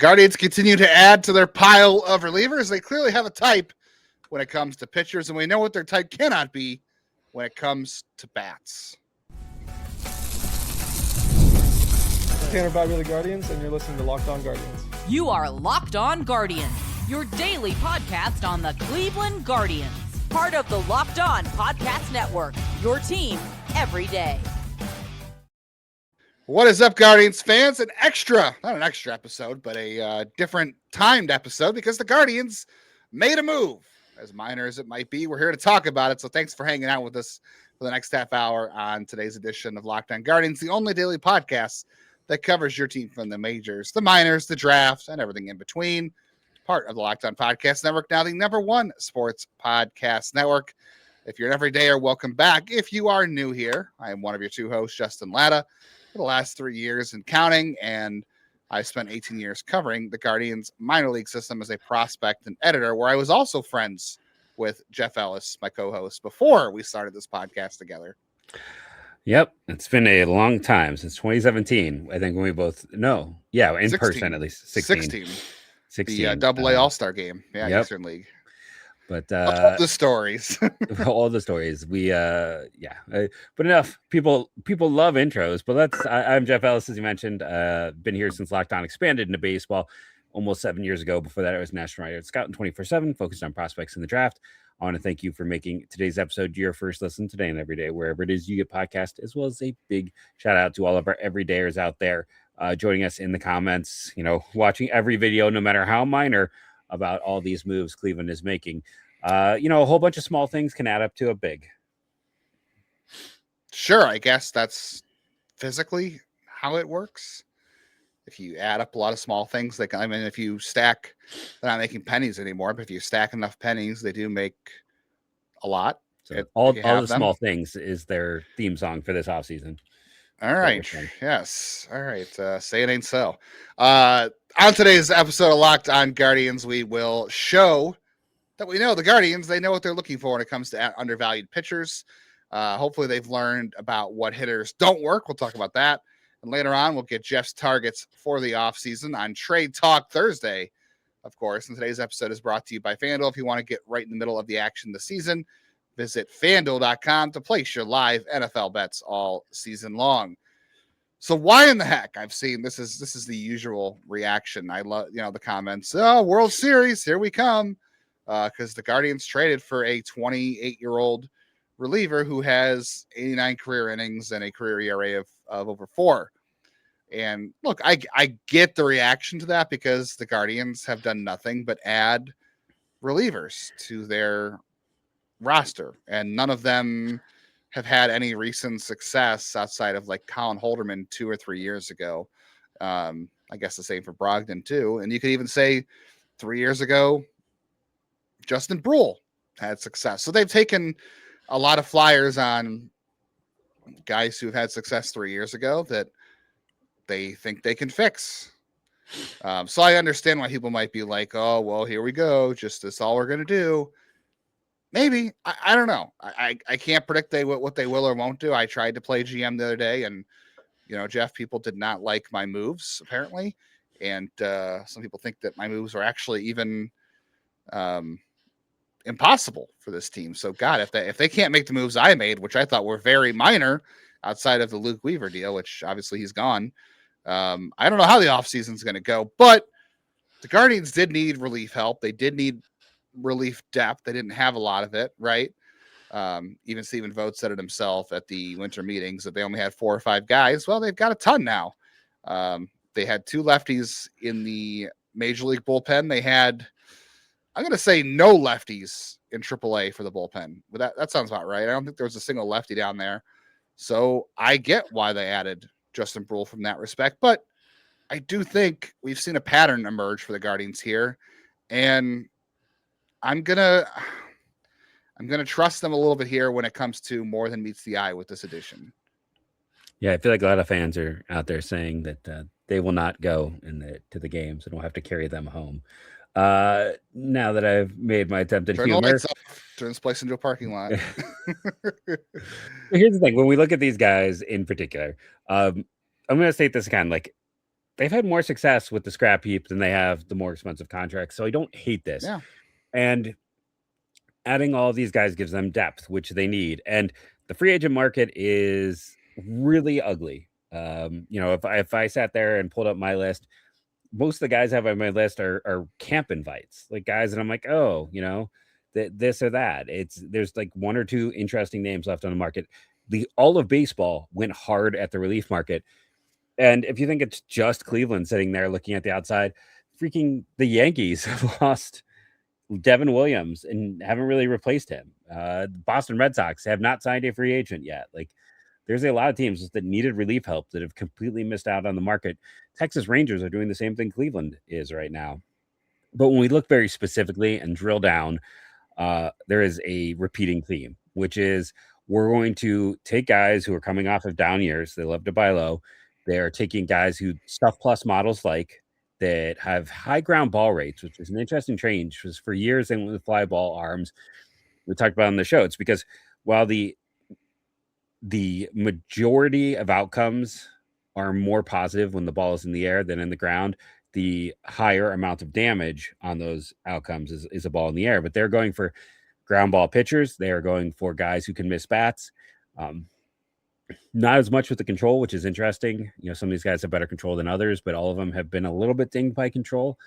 Guardians continue to add to their pile of relievers. They clearly have a type when it comes to pitchers, and we know what their type cannot be when it comes to bats. Tanner Bobby the Guardians, and you're listening to Locked On Guardians. You are Locked On Guardians, your daily podcast on the Cleveland Guardians. Part of the Locked On Podcast Network, your team every day. What is up, Guardians fans? Not an extra episode, but a different timed episode because the Guardians made a move. As minor as it might be, we're here to talk about it. So thanks for hanging out with us for the next half hour on today's edition of Locked On Guardians, the only daily podcast that covers your team from the majors, the minors, the draft, and everything in between. Part of the Locked On Podcast Network, now the #1 sports podcast network. If you're an everydayer, welcome back. If you are new here, I am one of your two hosts, Justin Lada, for the last 3 years and counting, and I spent 18 years covering the Guardians minor league system as a prospect and editor, where I was also friends with Jeff Ellis, my co-host, before we started this podcast together. Yep, it's been a long time, since 2017. I think when we both in 16. person at least. 16. The Double-A All-Star game, yep. Eastern League. But all the stories, all the stories. But enough. People love intros. But I'm Jeff Ellis, as you mentioned. Been here since Locked On expanded into baseball almost 7 years ago. Before that, I was national writer at Scout and 24/7, focused on prospects in the draft. I want to thank you for making today's episode your first listen today and every day, wherever it is you get podcast, as well as a big shout out to all of our everydayers out there joining us in the comments, watching every video, no matter how minor, about all these moves Cleveland is making. A whole bunch of small things can add up to a big. Sure, I guess that's physically how it works. If you add up a lot of small things, if you stack, they're not making pennies anymore, but if you stack enough pennies, they do make a lot. So all the small things is their theme song for this offseason. All right. Yes. All right. Say it ain't so. On today's episode of Locked On Guardians, we will show that we know the Guardians, they know what they're looking for when it comes to undervalued pitchers. Hopefully they've learned about what hitters don't work. We'll talk about that. And later on, we'll get Jeff's targets for the offseason on Trade Talk Thursday, of course. And today's episode is brought to you by FanDuel. If you want to get right in the middle of the action this season, visit FanDuel.com to place your live NFL bets all season long. So why in the heck? I've seen this is the usual reaction. I love the comments. Oh, World Series, here we come. Because the Guardians traded for a 28-year-old reliever who has 89 career innings and a career ERA of over 4. And look, I get the reaction to that because the Guardians have done nothing but add relievers to their roster, and none of them have had any recent success outside of like Colin Holderman 2 or 3 years ago. I guess the same for Brogdon too. And you could even say 3 years ago, Justin Bruihl had success. So they've taken a lot of flyers on guys who've had success 3 years ago that they think they can fix. So I understand why people might be like, oh, well, here we go. Just that's all we're going to do. Maybe. I don't know. I can't predict what they will or won't do. I tried to play GM the other day, and, Jeff, people did not like my moves, apparently. And some people think that my moves are actually even impossible for this team. So God, if they can't make the moves I made, which I thought were very minor outside of the Luke Weaver deal, which obviously he's gone. I don't know how the offseason is going to go, but the Guardians did need relief help. They did need relief depth. They didn't have a lot of it, right? Even Stephen Vogt said it himself at the winter meetings that they only had 4 or 5 guys. Well, they've got a ton now. They had 2 lefties in the major league bullpen. They had, I'm going to say, no lefties in AAA for the bullpen. But that sounds about right. I don't think there was a single lefty down there. So I get why they added Justin Bruihl from that respect. But I do think we've seen a pattern emerge for the Guardians here. And I'm gonna trust them a little bit here when it comes to more than meets the eye with this edition. Yeah, I feel like a lot of fans are out there saying that they will not go to the games and we'll have to carry them home. Now that I've made my attempt at humor, turn this place into a parking lot. Here's the thing: when we look at these guys in particular, I'm going to state this again: like they've had more success with the scrap heap than they have the more expensive contracts. So I don't hate this. Yeah. And adding all of these guys gives them depth, which they need. And the free agent market is really ugly. If I sat there and pulled up my list, most of the guys I have on my list are camp invites, like guys that I'm like, oh, this or that. There's like one or two interesting names left on the market. All of baseball went hard at the relief market. And if you think it's just Cleveland sitting there looking at the outside, freaking the Yankees have lost Devin Williams and haven't really replaced him. The Boston Red Sox have not signed a free agent yet. Like, there's a lot of teams that needed relief help that have completely missed out on the market. Texas Rangers are doing the same thing Cleveland is right now. But when we look very specifically and drill down, there is a repeating theme, which is we're going to take guys who are coming off of down years. They love to buy low. They are taking guys who stuff plus models like that have high ground ball rates, which is an interesting change. Because for years they went with fly ball arms. We talked about on the show. It's because while the majority of outcomes are more positive when the ball is in the air than in the ground, the higher amount of damage on those outcomes is a ball in the air. But they're going for ground ball pitchers. They are going for guys who can miss bats. Not as much with the control, which is interesting. Some of these guys have better control than others, but all of them have been a little bit dinged by control,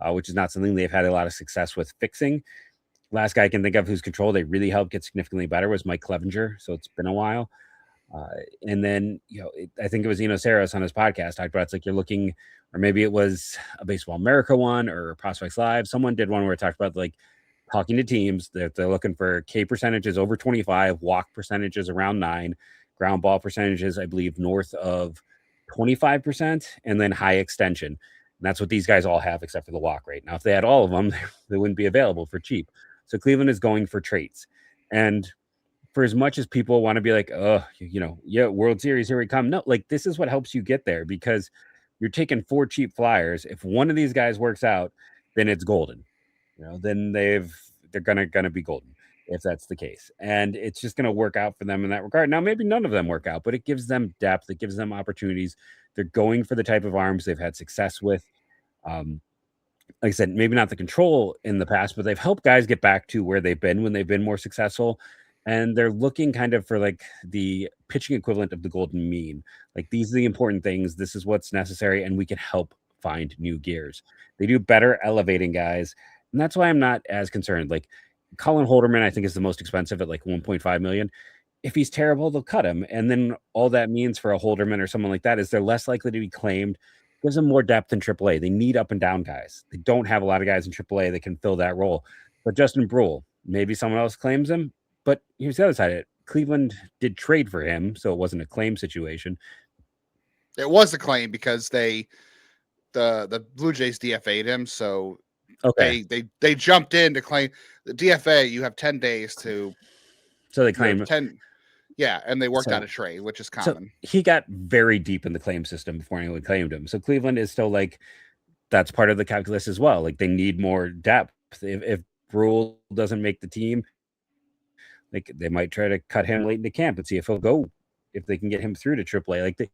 which is not something they've had a lot of success with fixing. Last guy I can think of whose control they really helped get significantly better was Mike Clevenger. So it's been a while. And then, I think it was Eno Saros on his podcast talked about it's like you're looking, or maybe it was a Baseball America one or Prospects Live. Someone did one where it talked about like talking to teams that they're looking for K percentages over 25, walk percentages around 9, ground ball percentages, I believe, north of 25%, and then high extension. And that's what these guys all have except for the walk rate. Now, if they had all of them, they wouldn't be available for cheap. So Cleveland is going for traits. And for as much as people want to be like, World Series, here we come. No, like this is what helps you get there because you're taking 4 cheap flyers. If one of these guys works out, then it's golden. Then they're gonna be golden if that's the case. And it's just gonna work out for them in that regard. Now, maybe none of them work out, but it gives them depth, it gives them opportunities. They're going for the type of arms they've had success with. Like I said, maybe not the control in the past, but they've helped guys get back to where they've been when they've been more successful. And they're looking kind of for like the pitching equivalent of the golden mean. Like these are the important things. This is what's necessary. And we can help find new gears. They do better elevating guys. And that's why I'm not as concerned. Like Colin Holderman, I think is the most expensive at like 1.5 million. If he's terrible, they'll cut him. And then all that means for a Holderman or someone like that is they're less likely to be claimed. Gives them more depth in AAA. They need up and down guys. They don't have a lot of guys in AAA that can fill that role. But Justin Bruihl, maybe someone else claims him. But here's the other side of it. Cleveland did trade for him, so it wasn't a claim situation. It was a claim because the Blue Jays DFA'd him, so they jumped in to claim the DFA. You have 10 days to. So they claimed 10. Yeah, and they worked out a trade, which is common. So he got very deep in the claim system before anyone claimed him. So Cleveland is still like that's part of the calculus as well. Like they need more depth. If Bruihl doesn't make the team. Like they might try to cut him late into camp and see if he'll go, if they can get him through to AAA. Like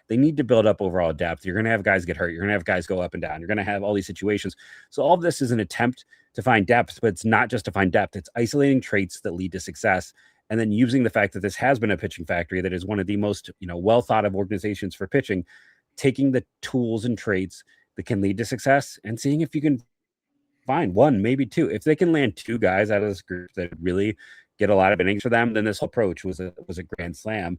they need to build up overall depth. You're going to have guys get hurt. You're going to have guys go up and down. You're going to have all these situations. So all of this is an attempt to find depth, but it's not just to find depth. It's isolating traits that lead to success. And then using the fact that this has been a pitching factory that is one of the most, well thought of organizations for pitching, taking the tools and traits that can lead to success and seeing if you can find one, maybe two. If they can land 2 guys out of this group that really get a lot of innings for them, then this whole approach was a grand slam.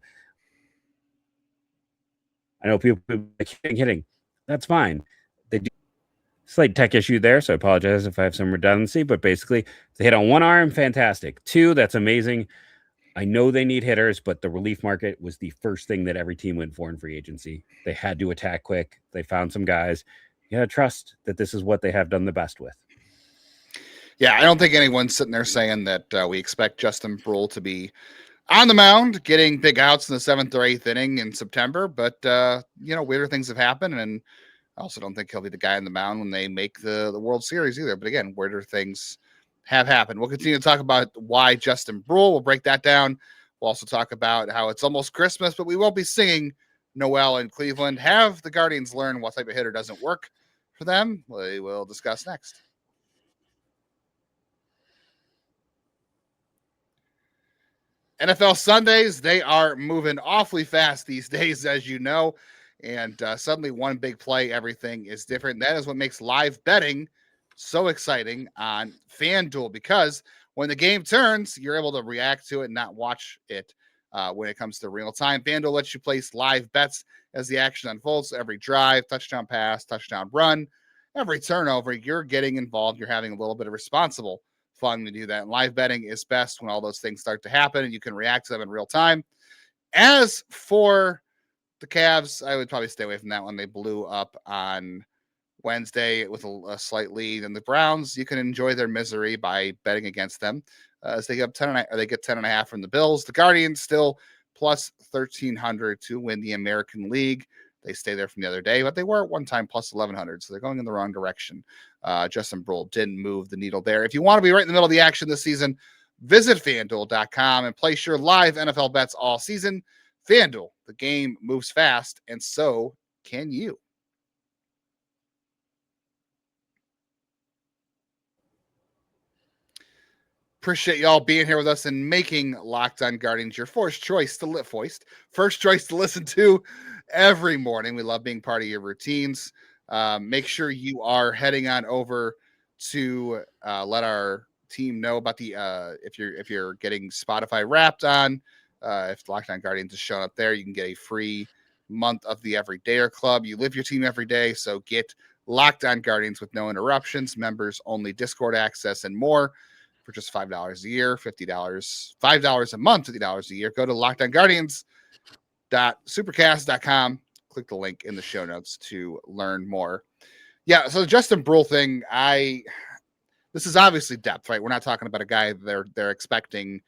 I know people hitting. That's fine. They do slight tech issue there, so I apologize if I have some redundancy, but basically if they hit on 1 arm, fantastic. 2, that's amazing. I know they need hitters, but the relief market was the first thing that every team went for in free agency. They had to attack quick. They found some guys. You gotta trust that this is what they have done the best with. Yeah, I don't think anyone's sitting there saying that we expect Justin Bruihl to be on the mound, getting big outs in the 7th or 8th inning in September. But, weirder things have happened. And I also don't think he'll be the guy on the mound when they make the World Series either. But again, weirder things have happened. We'll continue to talk about why Justin Bruihl. We'll break that down. We'll also talk about how it's almost Christmas, but we won't be singing Noel in Cleveland. Have the Guardians learn what type of hitter doesn't work for them? We will discuss next. NFL Sundays, they are moving awfully fast these days, as you know. And suddenly one big play, everything is different. That is what makes live betting so exciting on FanDuel, because when the game turns, you're able to react to it and not watch it when it comes to real time. FanDuel lets you place live bets as the action unfolds. Every drive, touchdown pass, touchdown run, every turnover, you're getting involved. You're having a little bit of responsible fun to do that. And live betting is best when all those things start to happen and you can react to them in real time. As for the Cavs, I would probably stay away from that one. They blew up on Wednesday with a slight lead. And the Browns, you can enjoy their misery by betting against them as they get 10.5 from the Bills. The Guardians still plus 1,300 to win the American League. They stay there from the other day, but they were at one time plus 1,100, so they're going in the wrong direction. Justin Bruihl didn't move the needle there. If you want to be right in the middle of the action this season, visit FanDuel.com and place your live NFL bets all season. FanDuel, the game moves fast, and so can you. Appreciate y'all being here with us and making Locked On Guardians your first choice to listen to every morning. We love being part of your routines. Make sure you are heading on over to let our team know about the if you're getting Spotify Wrapped on. If Locked On Guardians is showing up there, you can get a free month of the Everydayer Club. You live your team every day, so get Locked On Guardians with no interruptions, members only Discord access, and more. For just $5 a year, $50, $5 a month, $50 a year. Go to lockedonguardians.supercast.com. Click the link in the show notes to learn more. Yeah, so the Justin Bruihl thing, this is obviously depth, right? We're not talking about a guy they're expecting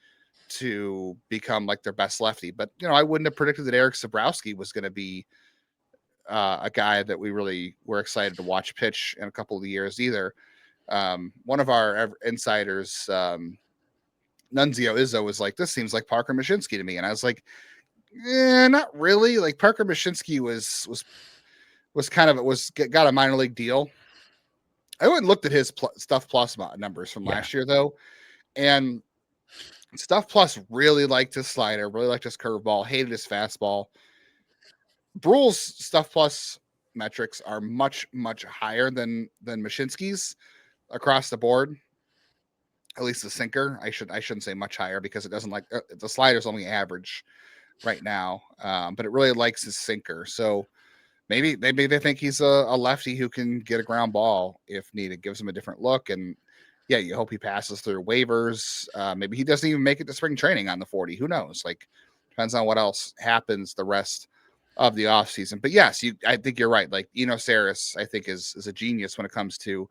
to become like their best lefty, but I wouldn't have predicted that Eric Sabrowski was going to be a guy that we really were excited to watch pitch in a couple of years either. One of our insiders, Nunzio Izzo, was like, this seems like Parker Mashinsky to me. And I was like, not really. Like Parker Mashinsky got a minor league deal. I went and looked at his Stuff Plus numbers from last year though. And Stuff Plus really liked his slider, really liked his curveball, hated his fastball. Bruhl's Stuff Plus metrics are much, much higher than Mashinsky's across the board. At least the sinker. I shouldn't say much higher because it doesn't like the slider's only average right now. But it really likes his sinker. So maybe they think he's a lefty who can get a ground ball if needed, gives him a different look. And yeah, you hope he passes through waivers. Maybe he doesn't even make it to spring training on the 40. Who knows? Like, depends on what else happens the rest of the offseason. But yes, I think you're right. Like Eno Saris, I think is a genius when it comes to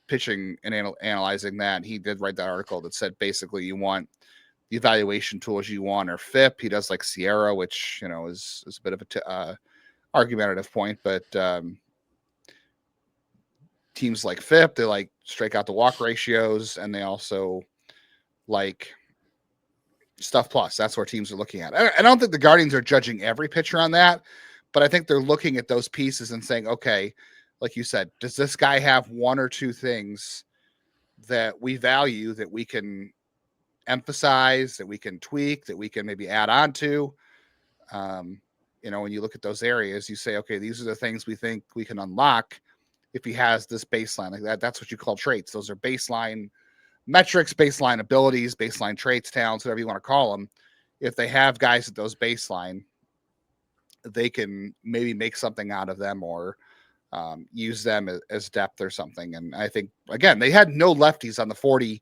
pitching and analyzing that. He did write that article that said basically you want the evaluation tools you want or FIP. He does like Sierra, which is a bit of a argumentative point, but teams like FIP, they like strike out the walk ratios, and they also like Stuff Plus. That's where teams are looking at. I don't think the Guardians are judging every pitcher on that, but I think they're looking at those pieces and saying, okay, like you said, does this guy have one or two things that we value that we can emphasize, that we can tweak, that we can maybe add on to? When you look at those areas, you say, okay, these are the things we think we can unlock if he has this baseline like that. That's what you call traits. Those are baseline metrics, baseline abilities, baseline traits, talents, whatever you want to call them. If they have guys at those baseline, they can maybe make something out of them or use them as depth or something. And I think, again, they had no lefties on the 40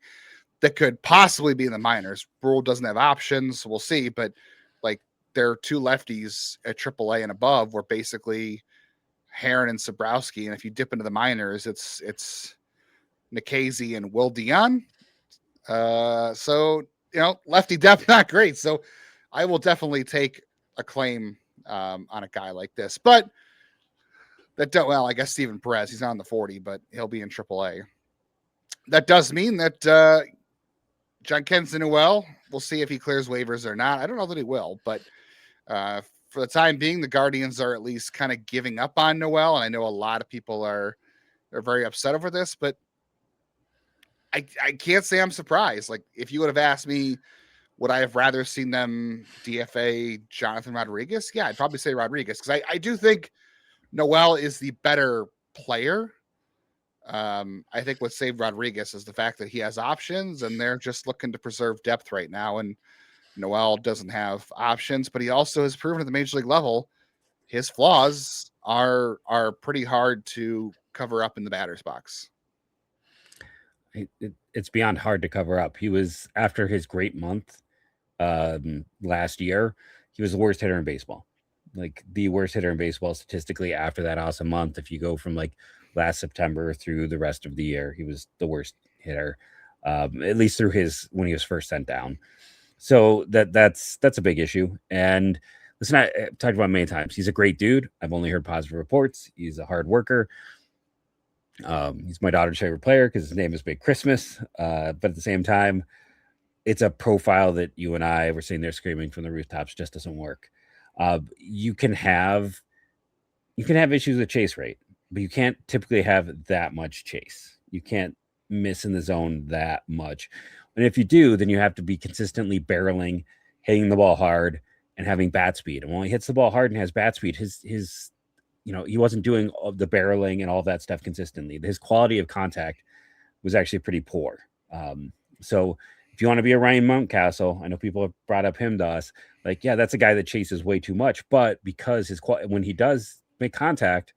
that could possibly be in the minors. Bruihl doesn't have options. We'll see. But like their two lefties at AAA and above were basically Heron and Sabrowski. And if you dip into the minors, it's Nikhazy and Will Dion. So, lefty depth, not great. So I will definitely take a claim on a guy like this. But I guess Steven Perez, he's not on the 40, but he'll be in AAA. That does mean that Jhonkensy Noel, we'll see if he clears waivers or not. I don't know that he will, but for the time being, the Guardians are at least kind of giving up on Noel. And I know a lot of people are very upset over this, but I can't say I'm surprised. Like, if you would have asked me, would I have rather seen them DFA Jonathan Rodriguez? Yeah, I'd probably say Rodriguez, because I do think Noel is the better player. I think what saved Rodriguez is the fact that he has options, and they're just looking to preserve depth right now. And Noel doesn't have options, but he also has proven at the major league level his flaws are pretty hard to cover up in the batter's box. It's beyond hard to cover up. He was, after his great month last year, he was the worst hitter in baseball. Like, the worst hitter in baseball statistically after that awesome month. If you go from like last September through the rest of the year, he was the worst hitter, at least through when he was first sent down. So that's a big issue. And listen, I've talked about it many times. He's a great dude. I've only heard positive reports. He's a hard worker. He's my daughter's favorite player because his name is Big Christmas. But at the same time, it's a profile that you and I were sitting there screaming from the rooftops just doesn't work. You can have issues with chase rate, but you can't typically have that much chase. You can't miss in the zone that much. And if you do, then you have to be consistently barreling, hitting the ball hard, and having bat speed. And when he hits the ball hard and has bat speed, his he wasn't doing all the barreling and all that stuff consistently. His quality of contact was actually pretty poor. So if you want to be a Ryan Mountcastle, I know people have brought up him to us. Like, yeah, that's a guy that chases way too much, but because when he does make contact,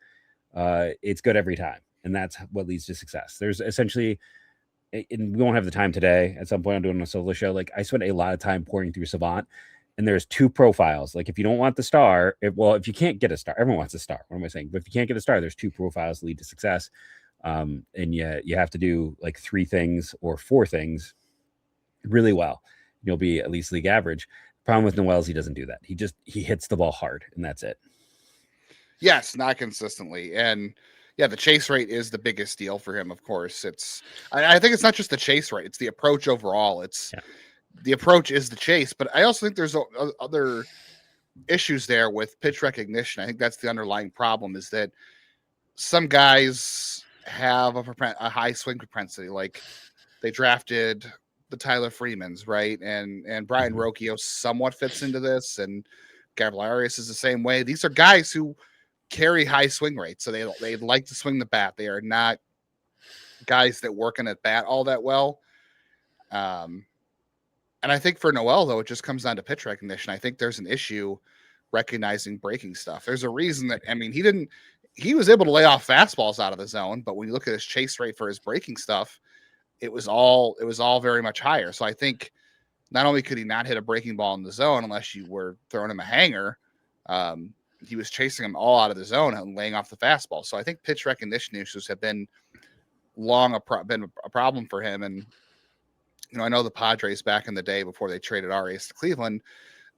it's good every time. And that's what leads to success. There's essentially, and we won't have the time today. At some point I'm doing a solo show. Like, I spent a lot of time pouring through Savant, and there's two profiles. Like, if you don't want the star, if you can't get a star, everyone wants a star. What am I saying? But if you can't get a star, there's two profiles that lead to success. And you have to do like 3 things or 4 things really well. You'll be at least league average. Problem with Noel is he doesn't do that. He hits the ball hard, and that's it. Yes, not consistently. And yeah, the chase rate is the biggest deal for him. Of course, I think it's not just the chase rate; it's the approach overall. The approach is the chase, but I also think there's other issues there with pitch recognition. I think that's the underlying problem, is that some guys have a high swing propensity. Like, they drafted the Tyler Freemans, right? And Brian Rocchio somewhat fits into this, and Gabriel Arias is the same way. These are guys who carry high swing rates, so they like to swing the bat. They are not guys that work in at bat all that well. And I think for Noel, though, it just comes down to pitch recognition. I think there's an issue recognizing breaking stuff. There's a reason that, he was able to lay off fastballs out of the zone, but when you look at his chase rate for his breaking stuff, it was all very much higher. So I think not only could he not hit a breaking ball in the zone unless you were throwing him a hanger, he was chasing them all out of the zone and laying off the fastball. So I think pitch recognition issues have been been a problem for him. And I know the Padres back in the day before they traded Arias to Cleveland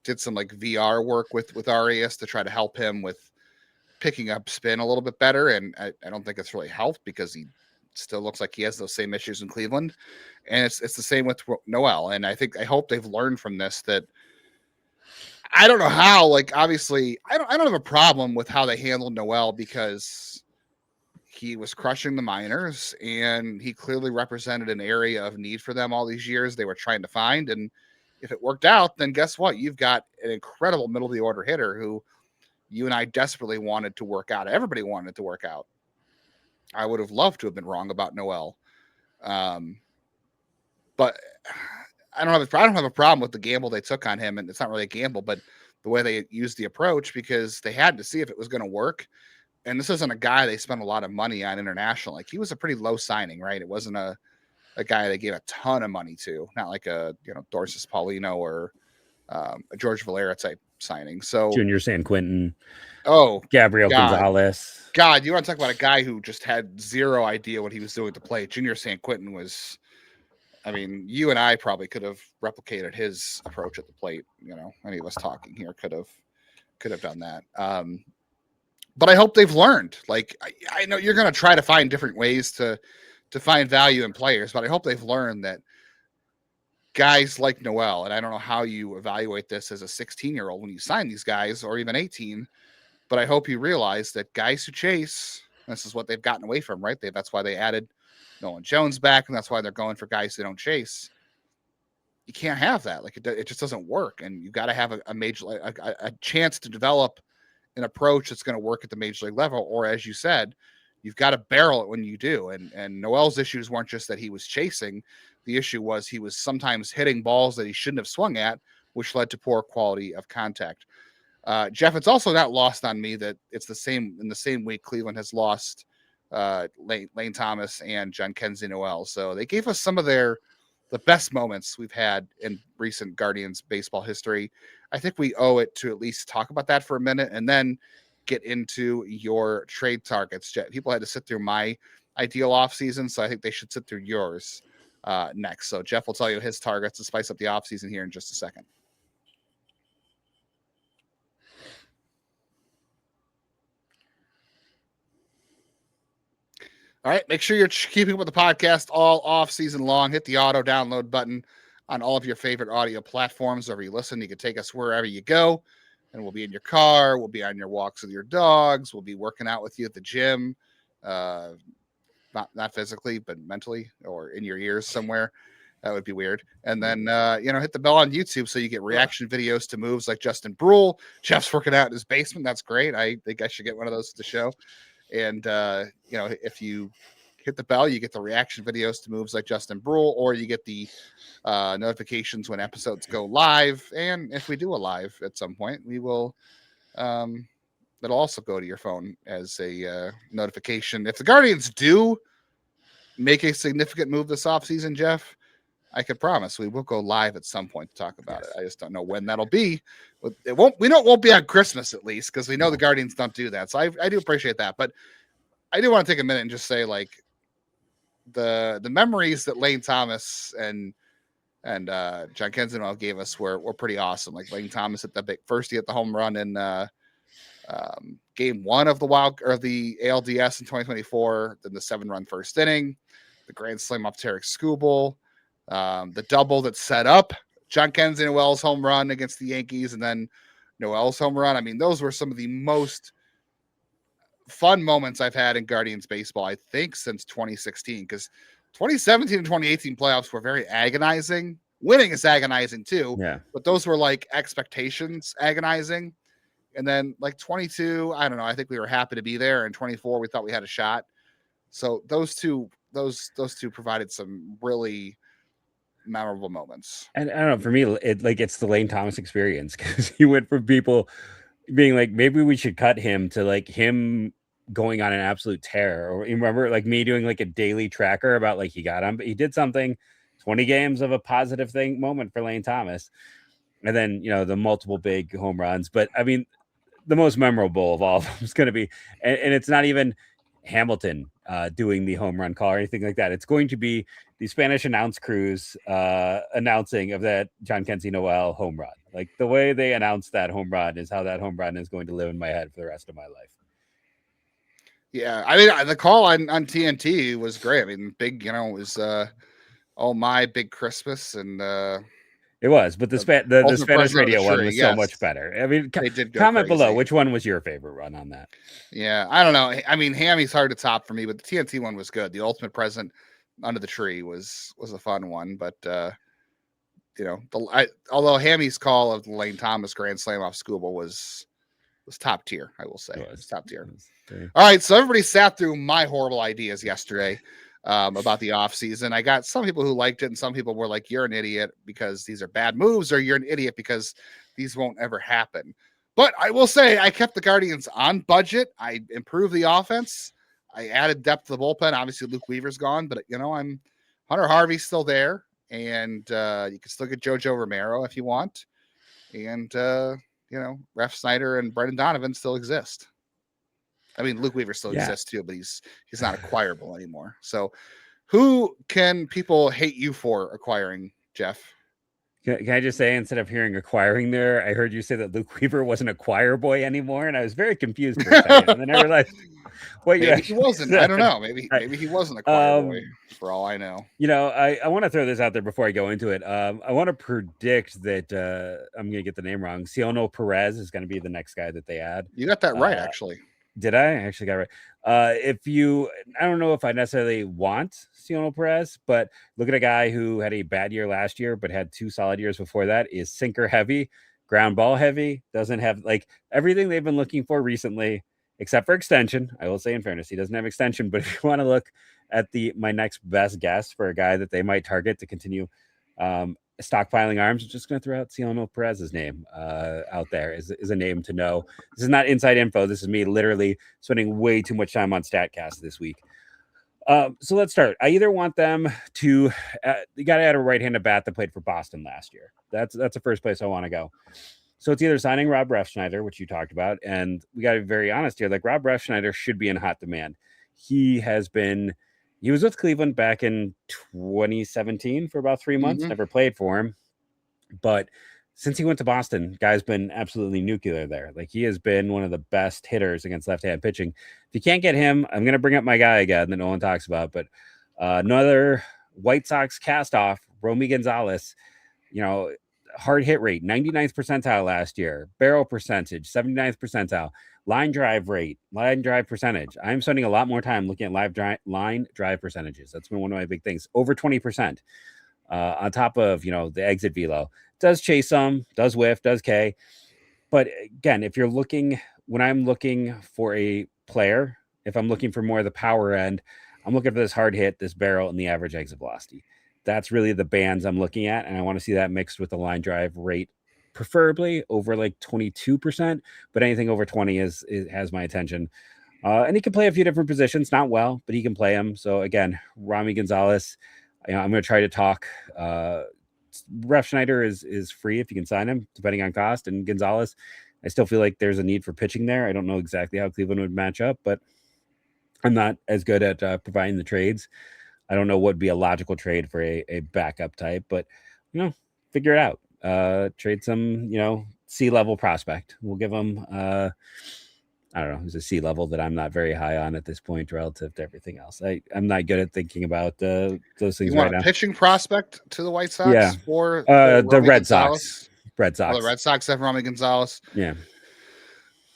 did some like VR work with Arias to try to help him with picking up spin a little bit better. And I don't think it's really helped, because he still looks like he has those same issues in Cleveland. And it's the same with Noel. And I hope they've learned from this, that I don't know how, like, obviously I don't have a problem with how they handled Noel, because he was crushing the minors and he clearly represented an area of need for them all these years they were trying to find. And if it worked out, then guess what? You've got an incredible middle of the order hitter who you and I desperately wanted to work out. Everybody wanted to work out. I would have loved to have been wrong about Noel. But I don't have a problem with the gamble they took on him. And it's not really a gamble, but the way they used the approach, because they had to see if it was going to work. And this isn't a guy they spent a lot of money on international. Like, he was a pretty low signing, right? It wasn't a guy they gave a ton of money to, not like a, Dorsis Paulino or a George Valera type signing. So Junior San Quentin. Oh, Gabriel Gonzalez. God, you want to talk about a guy who just had zero idea what he was doing to play. Junior San Quentin was, you and I probably could have replicated his approach at the plate. Any of us talking here could have done that. But I hope they've learned. Like, I know you're going to try to find different ways to find value in players, but I hope they've learned that guys like Noel, and I don't know how you evaluate this as a 16-year-old when you sign these guys, or even 18, but I hope you realize that guys who chase, this is what they've gotten away from, right? That's why they added Nolan Jones back, and that's why they're going for guys who don't chase. You can't have that. Like it just doesn't work, and you got to have a major a chance to develop an approach that's going to work at the major league level. Or as you said, you've got to barrel it when you do. And Noel's issues weren't just that he was chasing. The issue was he was sometimes hitting balls that he shouldn't have swung at, which led to poor quality of contact. Jeff, it's also not lost on me that it's the same week Cleveland has lost Lane Thomas and Jhonkensy Noel. So they gave us some of the best moments we've had in recent Guardians baseball history. I think we owe it to at least talk about that for a minute and then get into your trade targets. People had to sit through my ideal offseason, so I think they should sit through yours next. So Jeff will tell you his targets to spice up the offseason here in just a second. All right, make sure you're keeping up with the podcast all off season long. Hit the auto download button on all of your favorite audio platforms. Wherever you listen, you can take us wherever you go, and we'll be in your car. We'll be on your walks with your dogs. We'll be working out with you at the gym, not physically, but mentally, or in your ears somewhere. That would be weird. And then, hit the bell on YouTube so you get reaction videos to moves like Justin Bruihl. Jeff's working out in his basement. That's great. I think I should get one of those to show. And, if you hit the bell, you get the reaction videos to moves like Justin Bruihl, or you get the notifications when episodes go live. And if we do a live at some point, we will, that'll also go to your phone as a notification. If the Guardians do make a significant move this offseason, Jeff, I could promise we will go live at some point to talk about it. I just don't know when that'll be. It won't be on Christmas at least, because we know the Guardians don't do that. So I do appreciate that. But I do want to take a minute and just say, like, the memories that Lane Thomas and Jhonkensy Noel gave us were pretty awesome. Like Lane Thomas hit he hit the home run in game 1 of the ALDS in 2024, then the 7-run first inning, the grand slam off Tarek Skubal, the double that set up Jhonkensy Noel's home run against the Yankees, and then Noel's home run. I mean, those were some of the most fun moments I've had in Guardians baseball, I think, since 2016, because 2017 and 2018 playoffs were very agonizing. Winning is agonizing too, but those were like expectations agonizing. And then like 22, I don't know, I think we were happy to be there. And 24, we thought we had a shot. So those two provided some really memorable moments. And I don't know, for me, it's the Lane Thomas experience, because he went from people being like, maybe we should cut him, to like him going on an absolute tear. Or remember like me doing like a daily tracker about like he got him, but he did something, 20 games of a positive moment for Lane Thomas. And then, the multiple big home runs. But I mean, the most memorable of all of them is going to be, and it's not even Hamilton doing the home run call or anything like that. It's going to be the Spanish announce crews announcing of that Jhonkensy Noel home run. Like the way they announced that home run is how that home run is going to live in my head for the rest of my life. Yeah, I mean, the call on TNT was great. I mean, big, it was oh my big Christmas, and it was, but the Spanish radio one was so much better. I mean, they did comment crazy below which one was your favorite run on that. Yeah, I don't know. I mean, Hammy's hard to top for me, but the TNT one was good. The ultimate present under the tree was a fun one, but although Hammy's call of the Lane Thomas grand slam off Skubal was top tier, I will say. It was top tier. All right, so everybody sat through my horrible ideas yesterday about the offseason. I got some people who liked it, and some people were like, you're an idiot because these are bad moves, or you're an idiot because these won't ever happen. But I will say I kept the Guardians on budget. I improved the offense. I added depth to the bullpen. Obviously, Luke Weaver's gone, but I'm Hunter Harvey's still there, and you can still get JoJo Romero if you want. And Refsnyder and Brendan Donovan still exist. I mean, Luke Weaver still exists too, but he's not acquirable anymore. So who can people hate you for acquiring, Jeff? Can I just say, instead of hearing acquiring there, I heard you say that Luke Weaver wasn't a choir boy anymore, and I was very confused for a second. And then I realized what you Maybe he wasn't. I don't know. Maybe he wasn't a choir boy, Um, for all I know. I want to throw this out there before I go into it. I want to predict that I'm going to get the name wrong. Ciono Perez is going to be the next guy that they add. You got that right, actually. Did I actually got it right? I don't know if I necessarily want Ciono Perez, but look at a guy who had a bad year last year, but had 2 solid years before that, is sinker heavy, ground ball heavy, doesn't have like everything they've been looking for recently, except for extension. I will say, in fairness, he doesn't have extension, but if you want to look at my next best guess for a guy that they might target to continue stockpiling arms, I'm just going to throw out Ciono Perez's name out there is a name to know. This is not inside info. This is me literally spending way too much time on StatCast this week. So let's start. I either want them to you got to add a right-handed bat that played for Boston last year. That's the first place I want to go. So it's either signing Rob Refsnyder, which you talked about, and we got to be very honest here. Like, Rob Refsnyder should be in hot demand. He was with Cleveland back in 2017 for about 3 months. Mhm. Never played for him, but since he went to Boston, guy's been absolutely nuclear there. Like, he has been one of the best hitters against left-hand pitching. If you can't get him, I'm going to bring up my guy again that no one talks about, but another White Sox cast-off, Romy Gonzalez, hard hit rate, 99th percentile last year, barrel percentage, 79th percentile, line drive rate, line drive percentage. I'm spending a lot more time looking at line drive percentages. That's been one of my big things. Over 20%. On top of, the exit velo. Does chase some, does whiff, does K. But again, when I'm looking for a player, if I'm looking for more of the power end, I'm looking for this hard hit, this barrel, and the average exit velocity. That's really the bands I'm looking at, and I want to see that mixed with the line drive rate, preferably over like 22%, but anything over 20 has my attention. And he can play a few different positions, not well, but he can play them. So again, Romy Gonzalez, I'm going to try to talk. Refsnyder is free if you can sign him, depending on cost, and Gonzalez, I still feel like there's a need for pitching there. I don't know exactly how Cleveland would match up, but I'm not as good at providing the trades. I don't know what would be a logical trade for a backup type, but figure it out. Trade some, C-level prospect. We'll give them I don't know, who's a C-level that I'm not very high on at this point relative to everything else. I'm not good at thinking about those things You want right a now. pitching prospect to the White Sox? Yeah. For The Romy Red Gonzalez? Sox. Red Sox. Oh, the Red Sox have Romy Gonzalez. Yeah.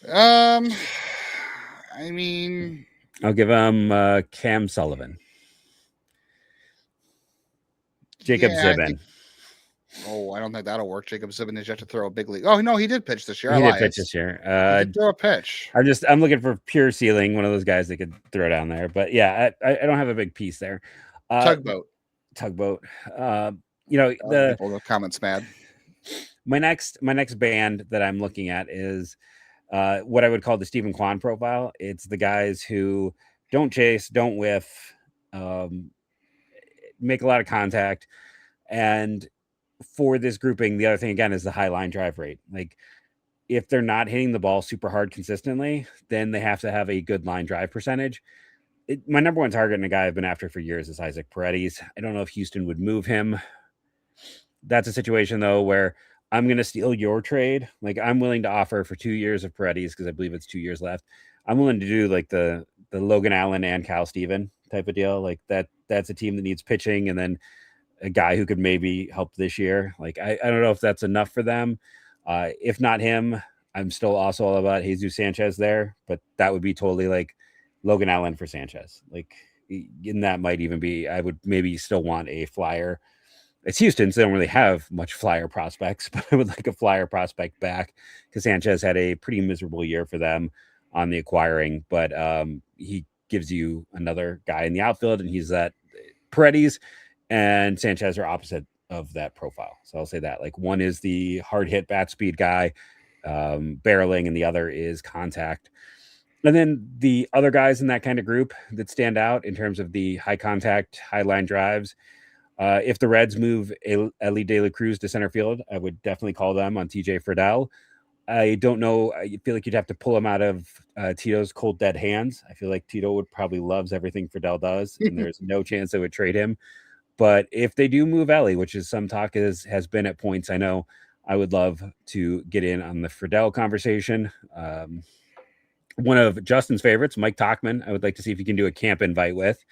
I mean, I'll give him Cam Sullivan. Jacob Zibin. I don't think that'll work. Jacob Zibin is yet to throw a big league. Oh, no, he did pitch this year. He did pitch this year. He did throw a pitch. I'm looking for pure ceiling, one of those guys that could throw down there. But yeah, I don't have a big piece there. Tugboat. The comments mad. My next band that I'm looking at is what I would call the Stephen Kwan profile. It's the guys who don't chase, don't whiff, make a lot of contact. And for this grouping, the other thing again is the high line drive rate. Like, if they're not hitting the ball super hard consistently, then they have to have a good line drive percentage. My number one target and a guy I've been after for years is Isaac Paredes. I don't know if Houston would move him. That's a situation though where I'm going to steal your trade. Like, I'm willing to offer for 2 years of Paredes, because I believe it's 2 years left. I'm willing to do like the Logan Allen and Cal Steven type of deal. Like, that's a team that needs pitching, and then a guy who could maybe help this year. Like, I don't know if that's enough for them. If not him, I'm still also all about Jesus Sanchez there, but that would be totally like Logan Allen for Sanchez. Like, and that might even be, I would maybe still want a flyer. It's Houston, so they don't really have much flyer prospects, but I would like a flyer prospect back, because Sanchez had a pretty miserable year for them on the acquiring, but he gives you another guy in the outfield, and he's that. Paredes and Sanchez are opposite of that profile. So I'll say that. Like, one is the hard hit bat speed guy, barreling, and the other is contact. And then the other guys in that kind of group that stand out in terms of the high contact, high line drives, if the Reds move Ellie De La Cruz to center field, I would definitely call them on TJ Friedel. I don't know. I feel like you'd have to pull him out of Tito's cold dead hands. I feel like Tito would probably loves everything Friedel does, and there's no chance they would trade him. But if they do move Ellie, which is some talk has been at points, I know I would love to get in on the Friedel conversation. One of Justin's favorites, Mike Tachman, I would like to see if he can do a camp invite with.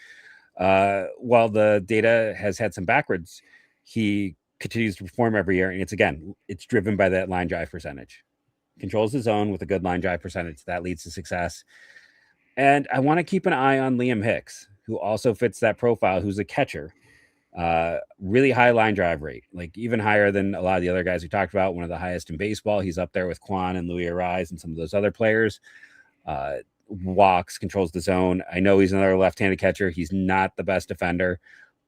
While the data has had some backwards, he continues to perform every year. And it's driven by that line drive percentage. Controls the zone with a good line drive percentage. That leads to success. And I want to keep an eye on Liam Hicks, who also fits that profile, who's a catcher. Really high line drive rate, like even higher than a lot of the other guys we talked about. One of the highest in baseball. He's up there with Kwan and Louis Arise and some of those other players. Walks, controls the zone. I know he's another left-handed catcher. He's not the best defender,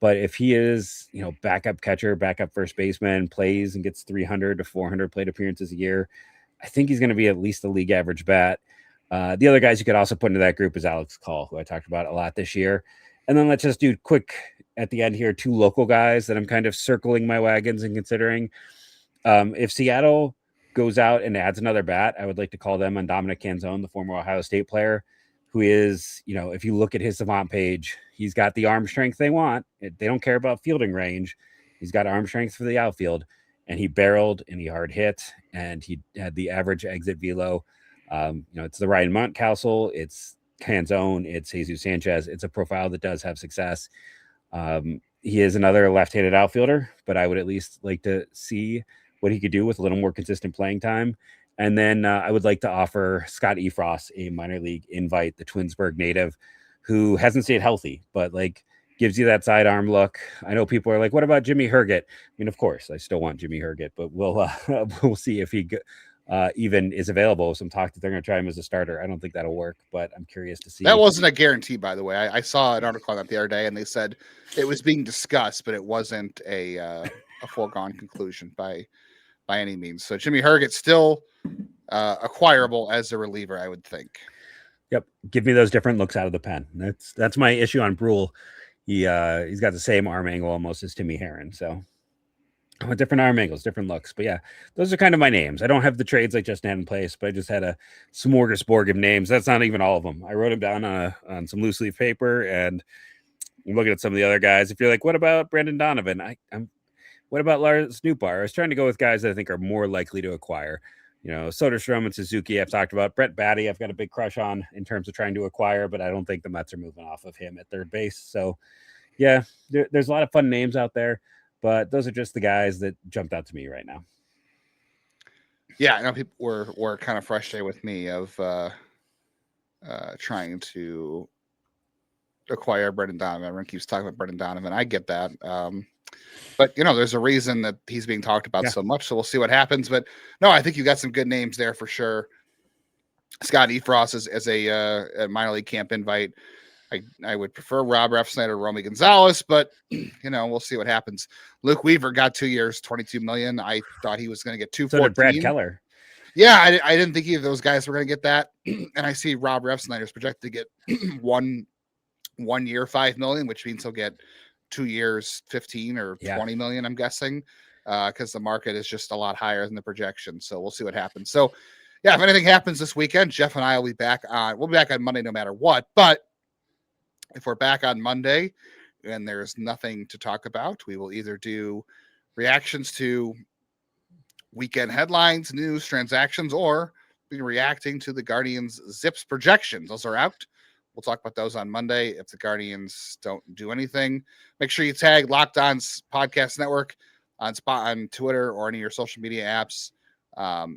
but if he is, backup catcher, backup first baseman, plays and gets 300 to 400 plate appearances a year, I think he's going to be at least a league average bat. The other guys you could also put into that group is Alex Call, who I talked about a lot this year. And then let's just do quick at the end here, 2 local guys that I'm kind of circling my wagons and considering. If Seattle goes out and adds another bat, I would like to call them on Dominic Canzone, the former Ohio State player, who is, if you look at his savant page, he's got the arm strength they want. They don't care about fielding range. He's got arm strength for the outfield, and he barreled and he hard hit, and he had the average exit velo. It's the Ryan Mountcastle, it's Canzone, it's Jesus Sanchez. It's a profile that does have success. He is another left-handed outfielder, but I would at least like to see what he could do with a little more consistent playing time. And then I would like to offer Scott Efros a minor league invite, the Twinsburg native, who hasn't stayed healthy, but gives you that sidearm look. I know people are like, what about Jimmy Herget? I mean, of course, I still want Jimmy Herget, but we'll see if he even is available. Some talk that they're going to try him as a starter. I don't think that'll work, but I'm curious to see. That wasn't a guarantee, by the way. I saw an article on that the other day, and they said it was being discussed, but it wasn't a foregone conclusion by any means. So Jimmy Herget's still acquirable as a reliever, I would think. Yep. Give me those different looks out of the pen. That's my issue on Bruihl. He's got the same arm angle almost as Timmy Herron. So with different arm angles, different looks. But yeah, those are kind of my names. I don't have the trades like Justin had in place, but I just had a smorgasbord of names. That's not even all of them. I wrote them down on some loose leaf paper, and I'm looking at some of the other guys. If you're like, what about Brandon Donovan? What about Lars Nootbaar? I was trying to go with guys that I think are more likely to acquire. Soderstrom and Suzuki I've talked about. Brett Batty I've got a big crush on in terms of trying to acquire, but I don't think the Mets are moving off of him at third base. So, yeah, there's a lot of fun names out there, but those are just the guys that jumped out to me right now. Yeah, I know people were kind of frustrated with me of trying to acquire Brendan Donovan. Everyone keeps talking about Brendan Donovan. I get that. But there's a reason that he's being talked about so much. So we'll see what happens. But no, I think you got some good names there for sure. Scott Efros as a minor league camp invite. I would prefer Rob Refsnyder, Romy Gonzalez, but we'll see what happens. Luke Weaver got 2 years, $22 million. I thought he was going to get $214. So did Brad Keller. Yeah, I didn't think either of those guys were going to get that. And I see Rob Refsnyder's projected to get one year, $5 million, which means he'll get 2 years, 15 or 20 million, I'm guessing, because the market is just a lot higher than the projection. So we'll see what happens. So yeah, if anything happens this weekend, Jeff and I will be back on. We'll be back on Monday no matter what. But if we're back on Monday and there's nothing to talk about, we will either do reactions to weekend headlines, news, transactions, or be reacting to the Guardians Zips projections. Those are out. We'll talk about those on Monday. If the Guardians don't do anything, make sure you tag Locked On's Podcast Network on Twitter or any of your social media apps.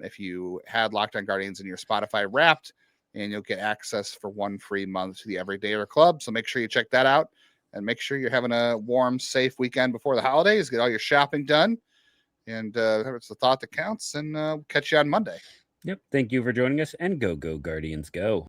If you had Locked On Guardians in your Spotify Wrapped, and you'll get access for 1 free month to the Everydayer Club. So make sure you check that out, and make sure you're having a warm, safe weekend before the holidays. Get all your shopping done, and it's the thought that counts. And we'll catch you on Monday. Yep. Thank you for joining us, and go Guardians, go.